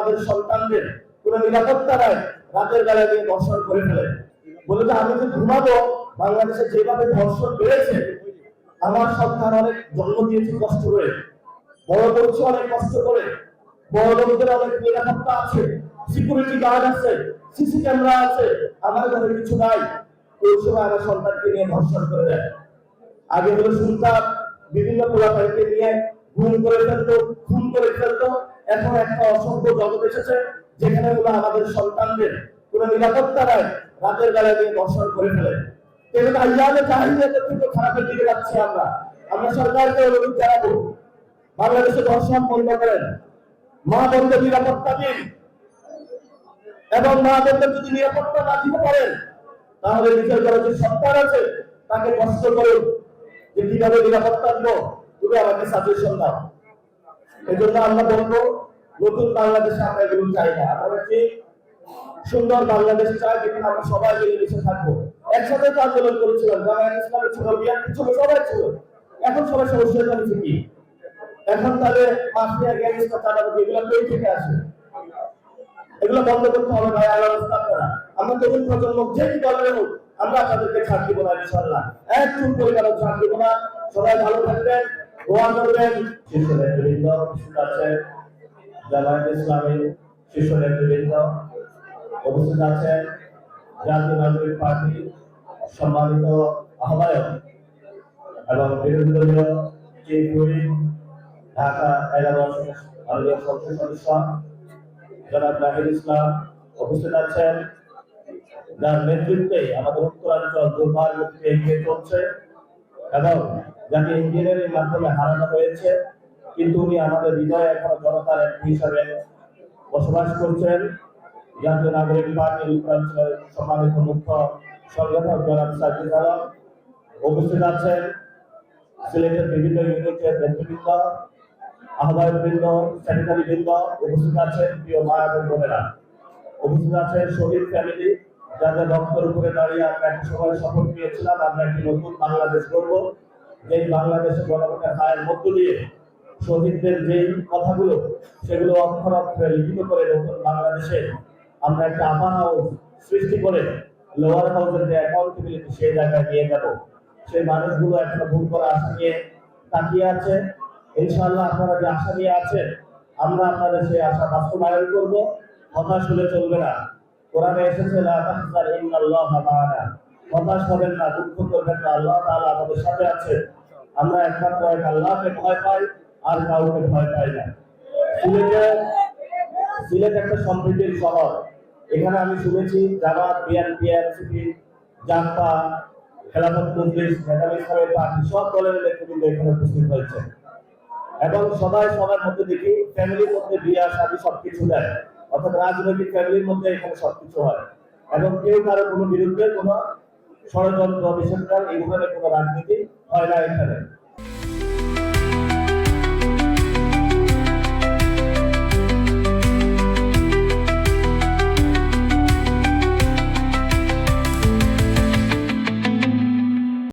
আমাদের সন্তানদের কোনো নিরাপত্তা নাই, রাতের বেলায় দিয়ে ধর্ষণ করে ফেলে। বলে যে আমি যে ঘুমাবো, বাংলাদেশে যেভাবে ধর্ষণ বেড়েছে, আমার সন্তান অনেক জন্ম দিয়েছে কষ্ট করে, বড় করছে অনেক কষ্ট করে, বড় লোকদের অনেক নিরাপত্তা আছে, সিকিউরিটি গার্ড আছে, সিসি ক্যামেরা আছে, আমার ঘরে কিছু নাই, ওই সময় আমার সন্তানকে নিয়ে ধর্ষণ করে দেয়। আগে হলো শুনতাম বিভিন্ন পোলাপাইকে নিয়ে গুম করে ফেলতো, খুন করে ফেলতো। এখন একটা অসভ্য জগৎ এসেছে যেখানে হলো আমাদের সন্তানদের কোনো নিরাপত্তা নাই, রাতের বেলায় দিয়ে ধর্ষণ করে ফেলে। এগুলো আইয়ালে জাহিলিয়াতের থেকে খারাপের দিকে যাচ্ছি আমরা। আমরা সরকারকে অনুরোধ জানাবো, বাংলাদেশে ধর্ষণ বন্ধ করেন, মা বোনদের নিরাপত্তা দিন, এবং মা বোনদের যদি নিরাপত্তা না দিতে পারেন তাহলে নিজের ঘরে যে সন্তান আছে তাকে কষ্ট করুন যে কিভাবে নিরাপত্তা দিব, তুমি আমাকে সাজেশন দাও। এই জন্য আমরা বলবো, নতুন বাংলাদেশে আমরা এগুলো চাই না। আমরা কি সুন্দর বাংলাদেশ চাই যেখানে আমরা সবাই মিলেমিশে থাকবো। একসাথে তো আন্দোলন করেছিলাম, জামায়াত ইসলামী ছিল, বিএনপি ছিল, সবাই ছিল। এখন সবাই সমস্যা হচ্ছে কি? এখন তাহলে মাফিয়া গ্যাংস্টার চাঁদাবাজি এগুলো কই থেকে আসে? এগুলো বন্ধ করতে হবে ভাই, আল্লাহর রাস্তা করা। আমরা তরুণ প্রজন্ম যেই দলের হোক, আমরা তাদেরকে ছাড় দিব না ইনশাআল্লাহ। এক চুল পরিবারও ছাড় দিব না। সবাই ভালো থাকবেন, দোয়া করবেন। শীর্ষ নেতৃবৃন্দ উপস্থিত আছেন, জামায়াত ইসলামী শীর্ষ নেতৃবৃন্দ উপস্থিত আছেন, জাতীয় নাগরিক পার্টি সম্মানিত আহ্বায়ক এবং বিরোধী দলীয় চিফ হুইপ ঢাকা 11 মাননীয় সংসদ সদস্য জনাব নাহিদ ইসলাম উপস্থিত আছেন, যার নেতৃত্বে আমাদের উত্তরাঞ্চল দুর্ভাগ্যে এগিয়ে চলছে এবং যাকে ইঞ্জিনিয়ারিং মাধ্যমে হারানো হয়েছে, কিন্তু উনি আমাদের হৃদয়ে এখনো জনতার একটি হিসাবে বসবাস করছেন। জাতীয় নাগরিক পার্টির উত্তরাঞ্চলের সম্মানিত মুখ্য সংগঠক জনাব সাজিদ আলম উপস্থিত আছেন, সিলেটের বিভিন্ন ইউনিটের নেতৃবৃন্দ, আহ্বায়কবৃন্দ, সেক্রেটারি বৃন্দ উপস্থিত আছেন, প্রিয় মা এবং বোনেরা উপস্থিত আছেন, শহীদ ফ্যামিলি যাদের রক্তের উপরে দাঁড়িয়ে আমরা একটা সময় শপথ নিয়েছিলাম আমরা একটি নতুন বাংলাদেশ গড়ব, যেই বাংলাদেশে জনগণের হায়ের মধ্য দিয়ে শহীদদের যেই কথাগুলো সেগুলো অক্ষর অক্ষরে লিখিত করে নতুন বাংলাদেশে আমরা একটা আপার হাউস সৃষ্টি করে লোয়ার হাউসের যে অ্যাকাউন্টেবিলিটি সেই জায়গায় নিয়ে যাব। সেই মানুষগুলো এখনো ভুল করে আশা নিয়ে তাকিয়ে আছে। ইনশাআল্লাহ আপনারা যে আশা নিয়ে আছেন, আমরা আপনাদের সেই আশা বাস্তবায়ন করব। হতাশ হলে চলবে না। কোরআনে এসেছে লা তাহজান ইন্নাল্লাহা মা'ানা, হতাশ হবেন না, দুঃখ করবেন না, আল্লাহ তাআলা আমাদের সাথে আছেন। আমরা একমাত্র এক আল্লাহকে ভয় পাই, আর কাউকে ভয় পাই না। সিলেট একটা সমৃদ্ধির শহর। এখানে আমি শুনেছি জামাত, BNP, NCP, junta, Khelafat Majlis, মেধাবী ইসলামের পার্টি সব দলের নেতৃবৃন্দ এখানে উপস্থিত হয়েছে এবং সবাই সবার মধ্যে দেখি ফ্যামিলির মধ্যে বিয়ে শাদী সবকিছু দেয়, অর্থাৎ রাজনৈতিক ফ্যামিলির মধ্যে এখানে সবকিছু হয় এবং কেউ কারো কোনো বিরুদ্ধে কোনো ষড়যন্ত্র, বিশেষ করে এই ধরনের কোনো রাজনীতি হয় না এখানে।